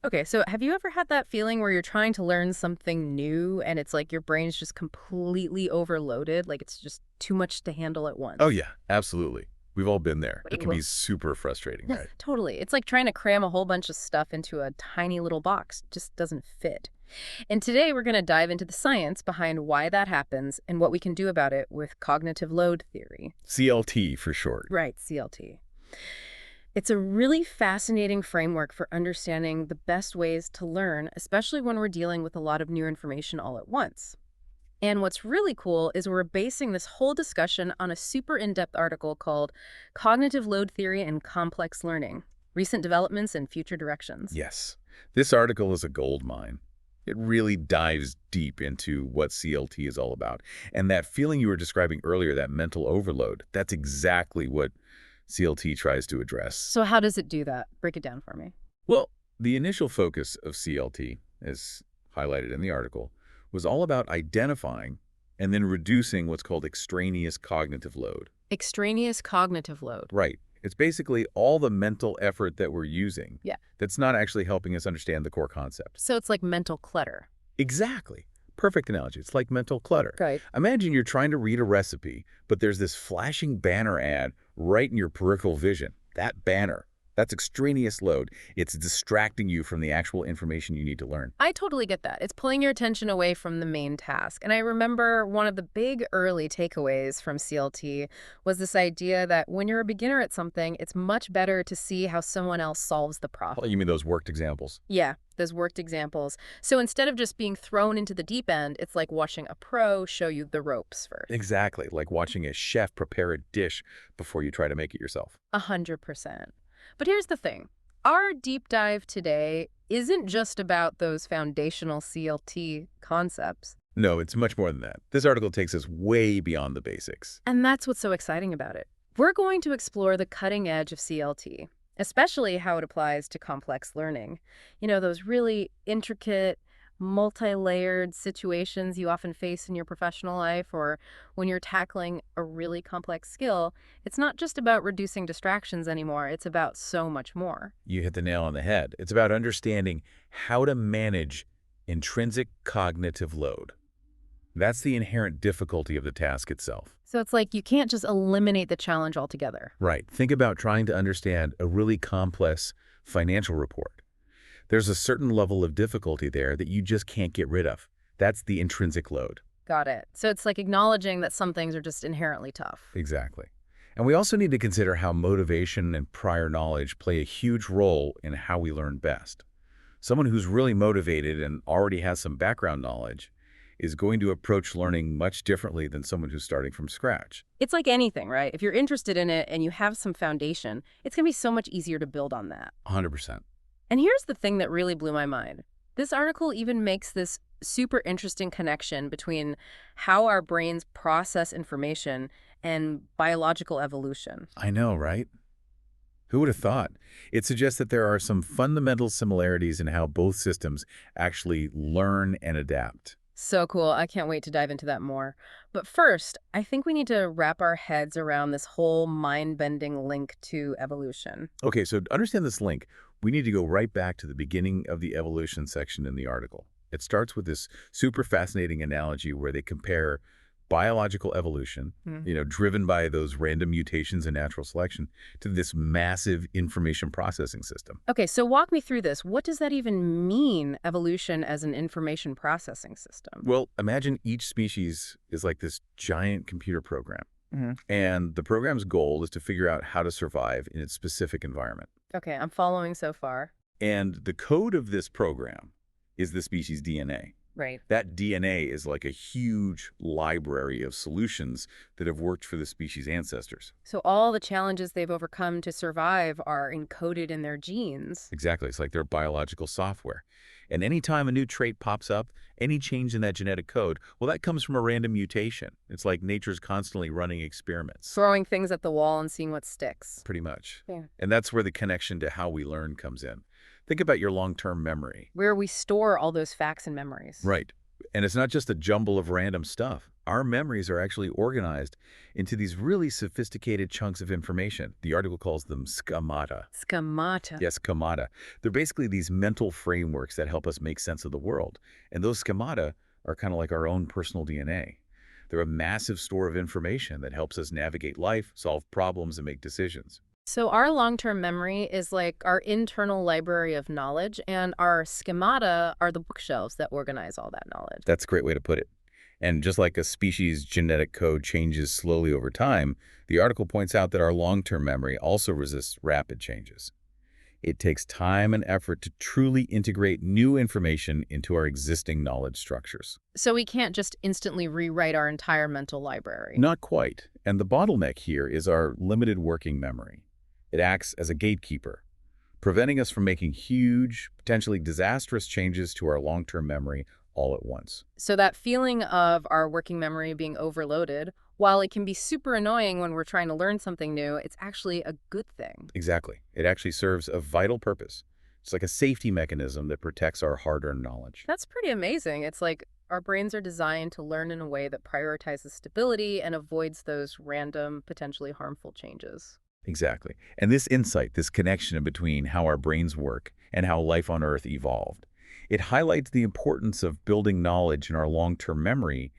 Okay, so have you ever had that feeling where you're trying to learn something new and it's like your brain's just completely overloaded, like it's just too much to handle at Oh, once? yeah, absolutely. We've all been there. It can Ooh. be super frustrating, right? Totally. It's like trying to cram a whole bunch of stuff into a tiny little box. Just doesn't fit. And today we're going to dive into the science behind why that happens and what we can do about it with cognitive load theory. CLT for short. Right, CLT. It's a really fascinating framework for understanding the best ways to learn, especially when we're dealing with a lot of new information all at once. And what's really cool is we're basing this whole discussion on a super in-depth article called Cognitive Load Theory and Complex Learning: Recent Developments and Future Directions. Yes. This article is a gold mine. It really dives deep into what CLT is all about. And that feeling you were describing earlier, that mental overload, that's exactly what CLT tries to address. So how does it do that? Break it down for me. Well, the initial focus of CLT, as highlighted in the article, was all about identifying and then reducing what's called extraneous cognitive load. Extraneous cognitive load. Right. It's basically all the mental effort that we're using Yeah. that's not actually helping us understand the core concept. So it's like mental clutter. Exactly. Perfect analogy. It's like mental clutter. Right. Imagine you're trying to read a recipe, but there's this flashing banner ad right in your peripheral vision. That banner, that's extraneous load. It's distracting you from the actual information you need to learn. I totally get that. It's pulling your attention away from the main task. And I remember one of the big early takeaways from CLT was this idea that when you're a beginner at something, it's much better to see how someone else solves the Oh, problem. you mean those worked examples? Yeah, those worked examples. So instead of just being thrown into the deep end, it's like watching a pro show you the ropes first. Exactly, like watching a chef prepare a dish before you try to make it yourself. 100%. But here's the thing. Our deep dive today isn't just about those foundational CLT concepts. No, it's much more than that. This article takes us way beyond the basics. And that's what's so exciting about it. We're going to explore the cutting edge of CLT, especially how it applies to complex learning. You know, those really intricate, multi-layered situations you often face in your professional life or when you're tackling a really complex skill. It's not just about reducing distractions anymore. It's about so much more. You hit the nail on the head. It's about understanding how to manage intrinsic cognitive load. That's the inherent difficulty of the task itself. So it's like you can't just eliminate the challenge altogether. Right. Think about trying to understand a really complex financial report. There's a certain level of difficulty there that you just can't get rid of. That's the intrinsic load. Got it. So it's like acknowledging that some things are just inherently tough. Exactly. And we also need to consider how motivation and prior knowledge play a huge role in how we learn best. Someone who's really motivated and already has some background knowledge is going to approach learning much differently than someone who's starting from scratch. It's like anything, right? If you're interested in it and you have some foundation, it's going to be so much easier to build on that. 100%. And here's the thing that really blew my mind. This article even makes this super interesting connection between how our brains process information and biological evolution. I know, right? Who would have thought? It suggests that there are some fundamental similarities in how both systems actually learn and adapt. So cool. I can't wait to dive into that more. But first, I think we need to wrap our heads around this whole mind-bending link to evolution. Okay, so to understand this link, we need to go right back to the beginning of the evolution section in the article. It starts with this super fascinating analogy where they compare biological evolution, driven by those random mutations in natural selection, to this massive information processing system. Okay, so walk me through this. What does that even mean, evolution as an information processing system? Well, imagine each species is like this giant computer program, and the program's goal is to figure out how to survive in its specific environment. Okay, I'm following so far. And the code of this program is the species DNA. Right. That DNA is like a huge library of solutions that have worked for the species' ancestors. So all the challenges they've overcome to survive are encoded in their genes. Exactly. It's like their biological software. And anytime a new trait pops up, any change in that genetic code, well, that comes from a random mutation. It's like nature's constantly running experiments, Throwing things at the wall and seeing what sticks. pretty much. Yeah. And that's where the connection to how we learn comes in. Think about your long-term memory. Where we store all those facts and memories. Right. And it's not just a jumble of random stuff. Our memories are actually organized into these really sophisticated chunks of information. The article calls them schemata. Schemata. Yes, schemata. They're basically these mental frameworks that help us make sense of the world. And those schemata are kind of like our own personal DNA. They're a massive store of information that helps us navigate life, solve problems, and make decisions. So our long-term memory is like our internal library of knowledge, and our schemata are the bookshelves that organize all that knowledge. That's a great way to put it. And just like a species' genetic code changes slowly over time, the article points out that our long-term memory also resists rapid changes. It takes time and effort to truly integrate new information into our existing knowledge structures. So we can't just instantly rewrite our entire mental library. Not quite. And the bottleneck here is our limited working memory. It acts as a gatekeeper, preventing us from making huge, potentially disastrous changes to our long-term memory all at once. So that feeling of our working memory being overloaded, while it can be super annoying when we're trying to learn something new, it's actually a good thing. Exactly. It actually serves a vital purpose. It's like a safety mechanism that protects our hard-earned knowledge. That's pretty amazing. It's like our brains are designed to learn in a way that prioritizes stability and avoids those random, potentially harmful changes. Exactly. And this insight, this connection between how our brains work and how life on Earth evolved, it highlights the importance of building knowledge in our long-term memory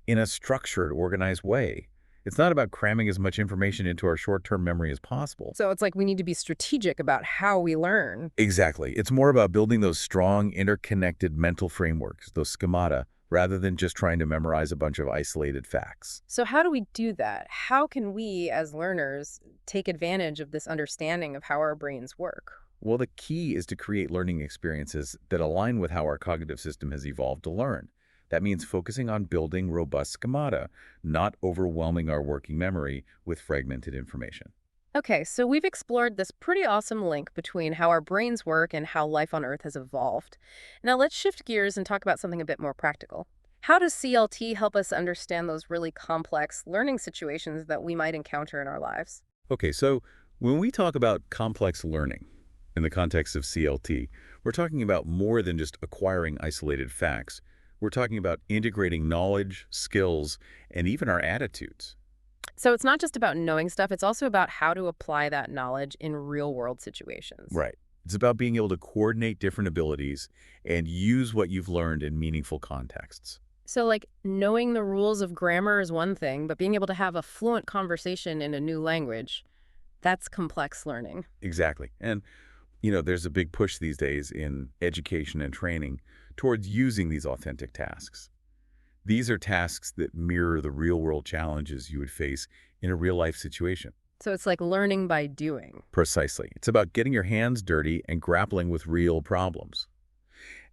in a structured, organized way. It's not about cramming as much information into our short-term memory as possible. So it's like we need to be strategic about how we learn. Exactly. It's more about building those strong, interconnected mental frameworks, those schemata, rather than just trying to memorize a bunch of isolated facts. So how do we do that? How can we, as learners, take advantage of this understanding of how our brains work? Well, the key is to create learning experiences that align with how our cognitive system has evolved to learn. That means focusing on building robust schemata, not overwhelming our working memory with fragmented information. Okay, so we've explored this pretty awesome link between how our brains work and how life on Earth has evolved. Now let's shift gears and talk about something a bit more practical. How does CLT help us understand those really complex learning situations that we might encounter in our lives? Okay, so when we talk about complex learning in the context of CLT, we're talking about more than just acquiring isolated facts. We're talking about integrating knowledge, skills, and even our attitudes. So it's not just about knowing stuff, it's also about how to apply that knowledge in real-world situations. Right. It's about being able to coordinate different abilities and use what you've learned in meaningful contexts. So like knowing the rules of grammar is one thing, but being able to have a fluent conversation in a new language, that's complex learning. Exactly. And, there's a big push these days in education and training towards using these authentic tasks. These are tasks that mirror the real-world challenges you would face in a real-life situation. So it's like learning by doing. Precisely. It's about getting your hands dirty and grappling with real problems.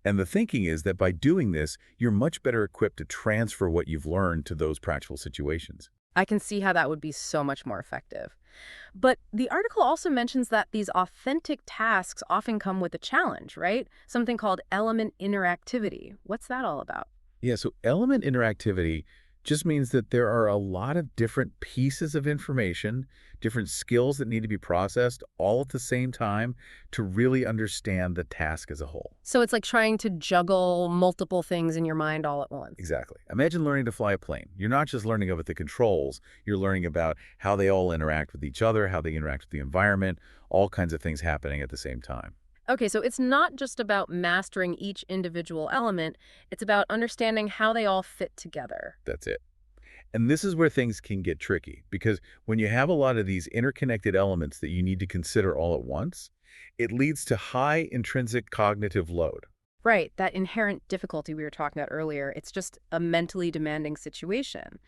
And the thinking is that by doing this, you're much better equipped to transfer what you've learned to those practical situations. I can see how that would be so much more effective. But the article also mentions that these authentic tasks often come with a challenge, right? Something called element interactivity. What's that all about? Yeah, so element interactivity just means that there are a lot of different pieces of information, different skills that need to be processed all at the same time to really understand the task as a whole. So it's like trying to juggle multiple things in your mind all at once. Exactly. Imagine learning to fly a plane. You're not just learning about the controls, you're learning about how they all interact with each other, how they interact with the environment, all kinds of things happening at the same time. Okay, so it's not just about mastering each individual element, it's about understanding how they all fit together. That's it. And this is where things can get tricky, because when you have a lot of these interconnected elements that you need to consider all at once, it leads to high intrinsic cognitive load. Right, that inherent difficulty we were talking about earlier, it's just a mentally demanding situation.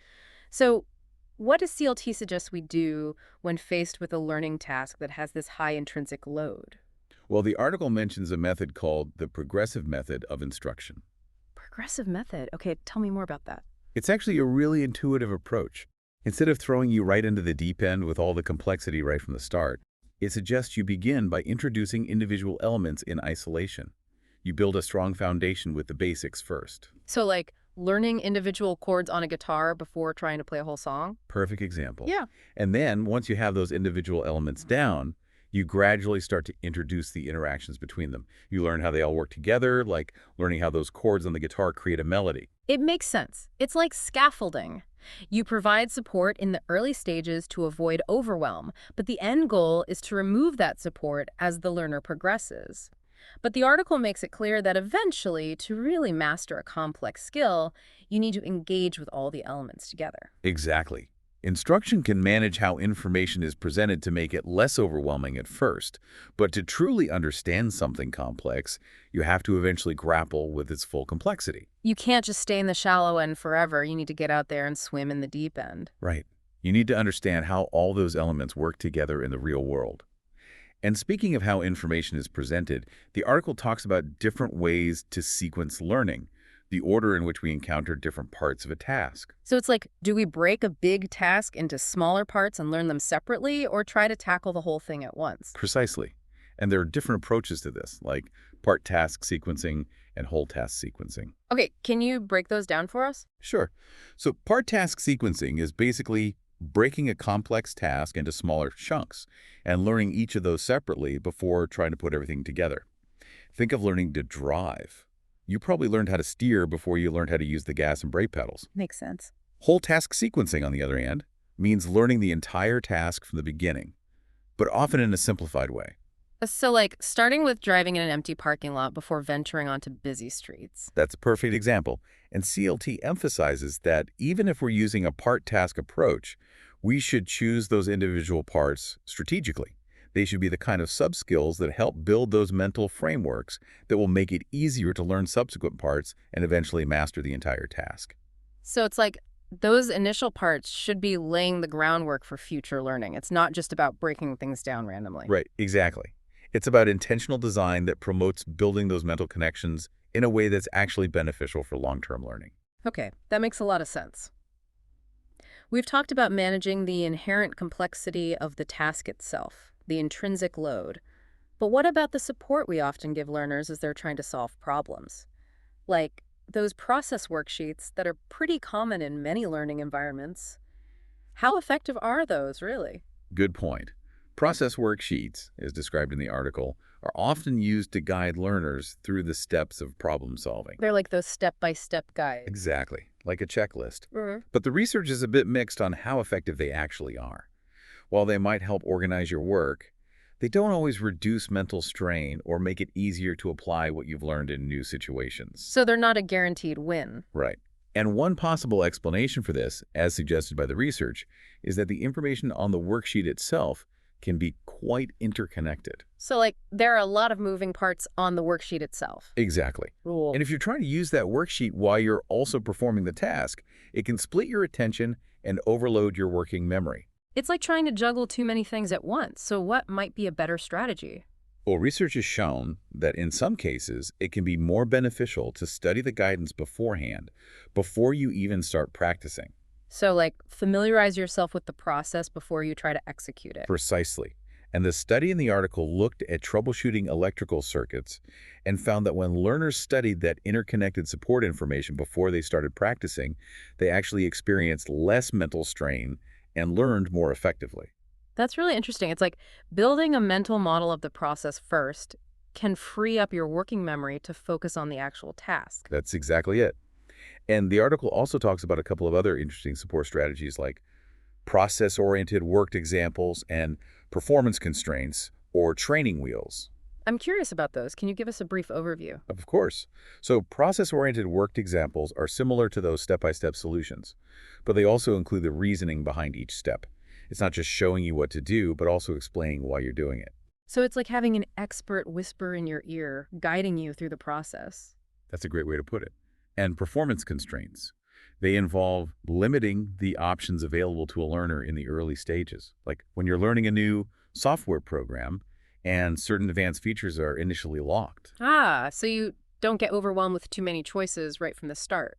So what does CLT suggest we do when faced with a learning task that has this high intrinsic load? Well, the article mentions a method called the progressive method of instruction. Progressive method. Okay, tell me more about that. It's actually a really intuitive approach. Instead of throwing you right into the deep end with all the complexity right from the start, it suggests you begin by introducing individual elements in isolation. You build a strong foundation with the basics first. So like learning individual chords on a guitar before trying to play a whole song? Perfect example. Yeah. And then, once you have those individual elements down, you gradually start to introduce the interactions between them. You learn how they all work together, like learning how those chords on the guitar create a melody. It makes sense. It's like scaffolding. You provide support in the early stages to avoid overwhelm, but the end goal is to remove that support as the learner progresses. But the article makes it clear that eventually, to really master a complex skill, you need to engage with all the elements together. Exactly. Instruction can manage how information is presented to make it less overwhelming at first, but to truly understand something complex, you have to eventually grapple with its full complexity. You can't just stay in the shallow end forever. You need to get out there and swim in the deep end. Right. You need to understand how all those elements work together in the real world. And speaking of how information is presented, the article talks about different ways to sequence learning, the order in which we encounter different parts of a task. So it's like, do we break a big task into smaller parts and learn them separately, or try to tackle the whole thing at once? Precisely. And there are different approaches to this, like part task sequencing and whole task sequencing. Okay, can you break those down for us? Sure. So part task sequencing is basically breaking a complex task into smaller chunks and learning each of those separately before trying to put everything together. Think of learning to drive. You probably learned how to steer before you learned how to use the gas and brake pedals. Makes sense. Whole task sequencing, on the other hand, means learning the entire task from the beginning, but often in a simplified way. So like starting with driving in an empty parking lot before venturing onto busy streets. That's a perfect example. And CLT emphasizes that even if we're using a part task approach, we should choose those individual parts strategically. They should be the kind of sub-skills that help build those mental frameworks that will make it easier to learn subsequent parts and eventually master the entire task. So it's like those initial parts should be laying the groundwork for future learning. It's not just about breaking things down randomly. Right, exactly. It's about intentional design that promotes building those mental connections in a way that's actually beneficial for long-term learning. Okay, that makes a lot of sense. We've talked about managing the inherent complexity of the task itself, the intrinsic load. But what about the support we often give learners as they're trying to solve problems? Like those process worksheets that are pretty common in many learning environments. How effective are those, really? Good point. Process worksheets, as described in the article, are often used to guide learners through the steps of problem solving. They're like those step-by-step guides. Exactly, like a checklist. Mhm. But the research is a bit mixed on how effective they actually are. While they might help organize your work, they don't always reduce mental strain or make it easier to apply what you've learned in new situations. So they're not a guaranteed win. Right. And one possible explanation for this, as suggested by the research, is that the information on the worksheet itself can be quite interconnected. So like there are a lot of moving parts on the worksheet itself. Exactly. Cool. And if you're trying to use that worksheet while you're also performing the task, it can split your attention and overload your working memory. It's like trying to juggle too many things at once. So what might be a better strategy? Well, research has shown that in some cases, it can be more beneficial to study the guidance beforehand, before you even start practicing. So like familiarize yourself with the process before you try to execute it. Precisely. And the study in the article looked at troubleshooting electrical circuits and found that when learners studied that interconnected support information before they started practicing, they actually experienced less mental strain and learned more effectively. That's really interesting. It's like building a mental model of the process first can free up your working memory to focus on the actual task. That's exactly it. And the article also talks about a couple of other interesting support strategies like process-oriented worked examples and performance constraints or training wheels. I'm curious about those. Can you give us a brief overview? Of course. So process-oriented worked examples are similar to those step-by-step solutions, but they also include the reasoning behind each step. It's not just showing you what to do, but also explaining why you're doing it. So it's like having an expert whisper in your ear, guiding you through the process. That's a great way to put it. And performance constraints. They involve limiting the options available to a learner in the early stages. Like when you're learning a new software program and certain advanced features are initially locked. So you don't get overwhelmed with too many choices right from the start.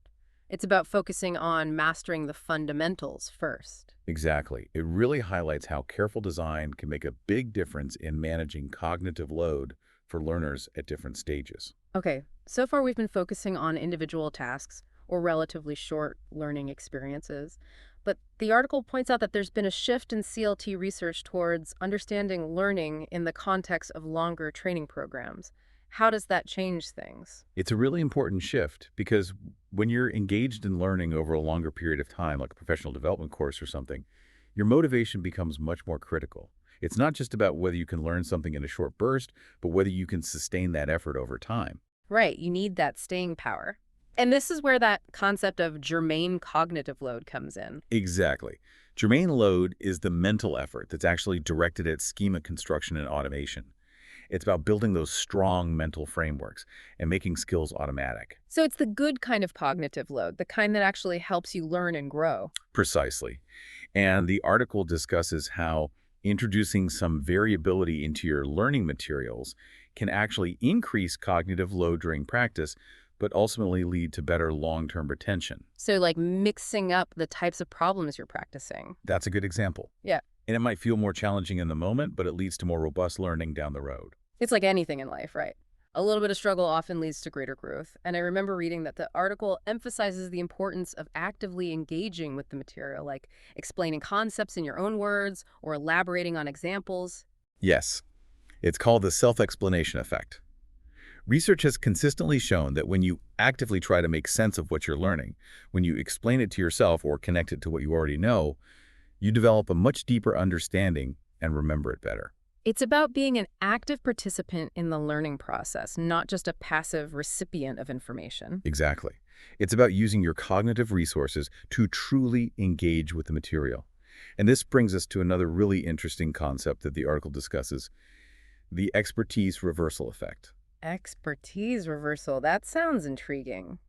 It's about focusing on mastering the fundamentals first. Exactly. It really highlights how careful design can make a big difference in managing cognitive load for learners at different stages. Okay, so far we've been focusing on individual tasks or relatively short learning experiences. But the article points out that there's been a shift in CLT research towards understanding learning in the context of longer training programs. How does that change things? It's a really important shift because when you're engaged in learning over a longer period of time, like a professional development course or something, your motivation becomes much more critical. It's not just about whether you can learn something in a short burst, but whether you can sustain that effort over time. Right, you need that staying power. And this is where that concept of germane cognitive load comes in. Exactly. Germane load is the mental effort that's actually directed at schema construction and automation. It's about building those strong mental frameworks and making skills automatic. So it's the good kind of cognitive load, the kind that actually helps you learn and grow. Precisely. And the article discusses how introducing some variability into your learning materials can actually increase cognitive load during practice, but ultimately lead to better long-term retention. So like mixing up the types of problems you're practicing. That's a good example. Yeah. And it might feel more challenging in the moment, but it leads to more robust learning down the road. It's like anything in life, right? A little bit of struggle often leads to greater growth. And I remember reading that the article emphasizes the importance of actively engaging with the material, like explaining concepts in your own words or elaborating on examples. Yes, it's called the self-explanation effect. Research has consistently shown that when you actively try to make sense of what you're learning, when you explain it to yourself or connect it to what you already know, you develop a much deeper understanding and remember it better. It's about being an active participant in the learning process, not just a passive recipient of information. Exactly. It's about using your cognitive resources to truly engage with the material. And this brings us to another really interesting concept that the article discusses, the expertise reversal effect. Expertise reversal. That sounds intriguing.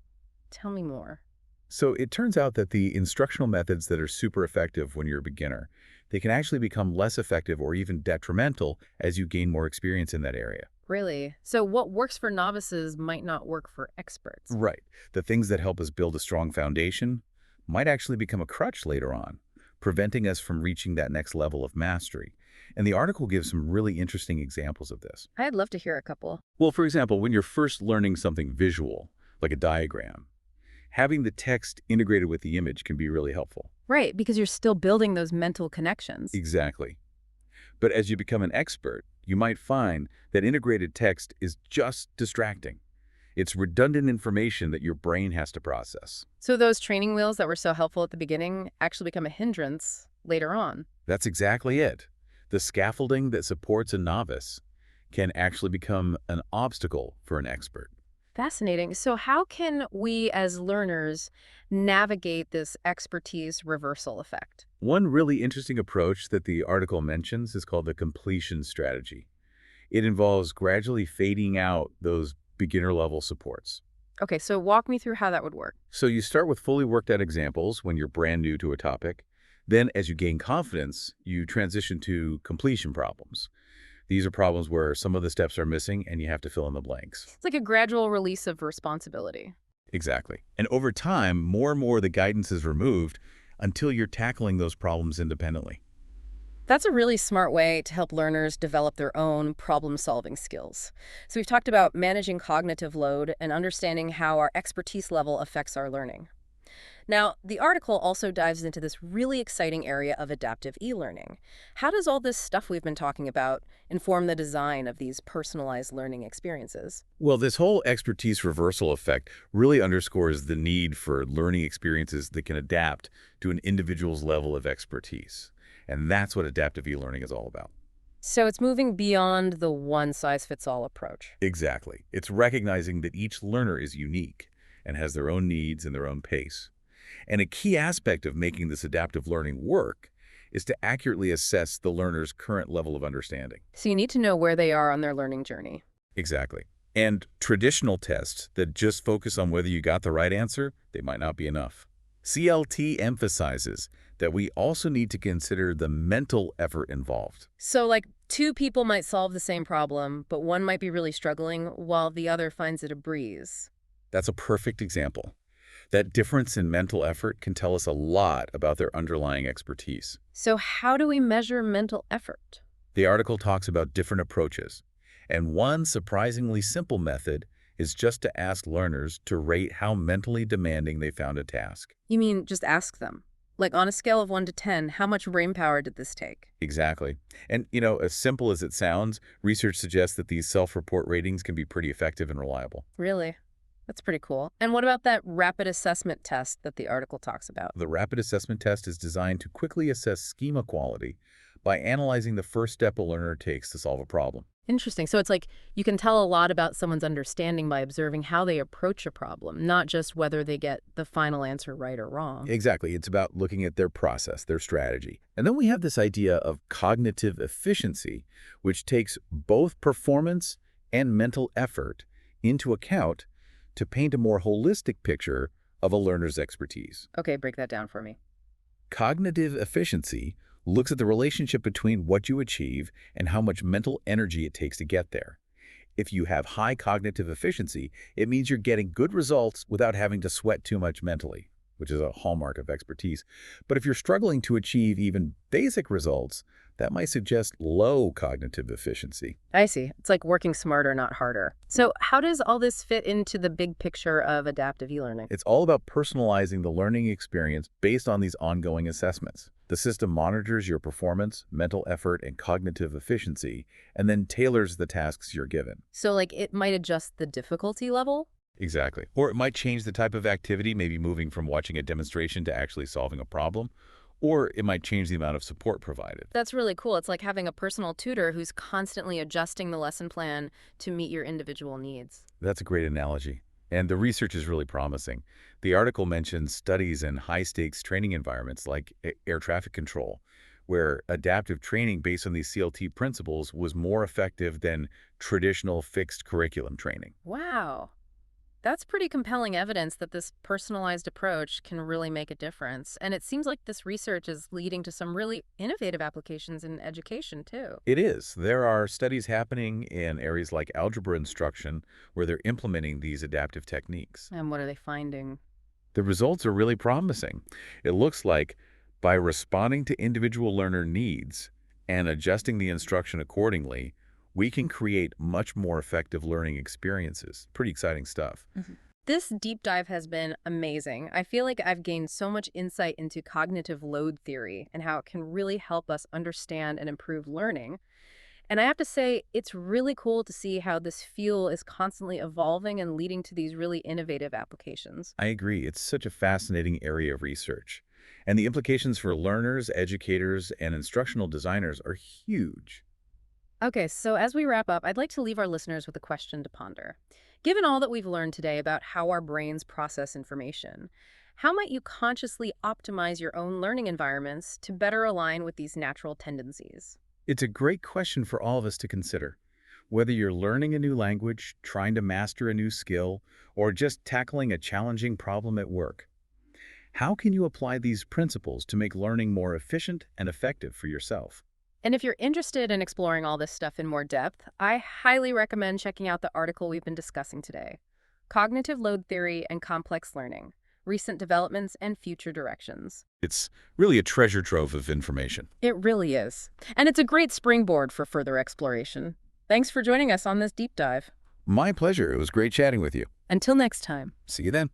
Tell me more. So it turns out that the instructional methods that are super effective when you're a beginner, they can actually become less effective or even detrimental as you gain more experience in that area. Really? So what works for novices might not work for experts. Right. The things that help us build a strong foundation might actually become a crutch later on, preventing us from reaching that next level of mastery. And the article gives some really interesting examples of this. I'd love to hear a couple. Well, for example, when you're first learning something visual, like a diagram, having the text integrated with the image can be really helpful. Right, because you're still building those mental connections. Exactly. But as you become an expert, you might find that integrated text is just distracting. It's redundant information that your brain has to process. So those training wheels that were so helpful at the beginning actually become a hindrance later on. That's exactly it. The scaffolding that supports a novice can actually become an obstacle for an expert. Fascinating. So how can we as learners navigate this expertise reversal effect? One really interesting approach that the article mentions is called the completion strategy. It involves gradually fading out those beginner-level supports. Okay, so walk me through how that would work. So you start with fully worked out examples when you're brand new to a topic. Then, as you gain confidence, you transition to completion problems. These are problems where some of the steps are missing and you have to fill in the blanks. It's like a gradual release of responsibility. Exactly. And over time, more and more the guidance is removed until you're tackling those problems independently. That's a really smart way to help learners develop their own problem-solving skills. So we've talked about managing cognitive load and understanding how our expertise level affects our learning. Now, the article also dives into this really exciting area of adaptive e-learning. How does all this stuff we've been talking about inform the design of these personalized learning experiences? Well, this whole expertise reversal effect really underscores the need for learning experiences that can adapt to an individual's level of expertise. And that's what adaptive e-learning is all about. So it's moving beyond the one-size-fits-all approach. Exactly. It's recognizing that each learner is unique and has their own needs and their own pace. And a key aspect of making this adaptive learning work is to accurately assess the learner's current level of understanding. So you need to know where they are on their learning journey. Exactly. And traditional tests that just focus on whether you got the right answer, they might not be enough. CLT emphasizes that we also need to consider the mental effort involved. So like two people might solve the same problem, but one might be really struggling while the other finds it a breeze. That's a perfect example. That difference in mental effort can tell us a lot about their underlying expertise. So how do we measure mental effort? The article talks about different approaches, and one surprisingly simple method is just to ask learners to rate how mentally demanding they found a task. You mean just ask them? Like on a scale of 1 to 10, how much brain power did this take? Exactly. And, as simple as it sounds, research suggests that these self-report ratings can be pretty effective and reliable. Really? That's pretty cool. And what about that rapid assessment test that the article talks about? The rapid assessment test is designed to quickly assess schema quality by analyzing the first step a learner takes to solve a problem. Interesting. So it's like you can tell a lot about someone's understanding by observing how they approach a problem, not just whether they get the final answer right or wrong. Exactly. It's about looking at their process, their strategy. And then we have this idea of cognitive efficiency, which takes both performance and mental effort into account to paint a more holistic picture of a learner's expertise. Okay, break that down for me. Cognitive efficiency looks at the relationship between what you achieve and how much mental energy it takes to get there. If you have high cognitive efficiency, it means you're getting good results without having to sweat too much mentally, which is a hallmark of expertise. But if you're struggling to achieve even basic results, that might suggest low cognitive efficiency. I see. It's like working smarter, not harder. So how does all this fit into the big picture of adaptive e-learning? It's all about personalizing the learning experience based on these ongoing assessments. The system monitors your performance, mental effort, and cognitive efficiency, and then tailors the tasks you're given. So like it might adjust the difficulty level? Exactly. Or it might change the type of activity, maybe moving from watching a demonstration to actually solving a problem. Or it might change the amount of support provided. That's really cool. It's like having a personal tutor who's constantly adjusting the lesson plan to meet your individual needs. That's a great analogy. And the research is really promising. The article mentions studies in high-stakes training environments like air traffic control, where adaptive training based on these CLT principles was more effective than traditional fixed curriculum training. Wow. That's pretty compelling evidence that this personalized approach can really make a difference. And it seems like this research is leading to some really innovative applications in education, too. It is. There are studies happening in areas like algebra instruction where they're implementing these adaptive techniques. And what are they finding? The results are really promising. It looks like by responding to individual learner needs and adjusting the instruction accordingly, we can create much more effective learning experiences. Pretty exciting stuff. This deep dive has been amazing. I feel like I've gained so much insight into cognitive load theory and how it can really help us understand and improve learning. And I have to say, it's really cool to see how this field is constantly evolving and leading to these really innovative applications. I agree. It's such a fascinating area of research. And the implications for learners, educators, and instructional designers are huge. Okay, so as we wrap up, I'd like to leave our listeners with a question to ponder. Given all that we've learned today about how our brains process information, how might you consciously optimize your own learning environments to better align with these natural tendencies? It's a great question for all of us to consider. Whether you're learning a new language, trying to master a new skill, or just tackling a challenging problem at work, how can you apply these principles to make learning more efficient and effective for yourself? And if you're interested in exploring all this stuff in more depth, I highly recommend checking out the article we've been discussing today, Cognitive Load Theory and Complex Learning, Recent Developments and Future Directions. It's really a treasure trove of information. It really is. And it's a great springboard for further exploration. Thanks for joining us on this deep dive. My pleasure. It was great chatting with you. Until next time. See you then.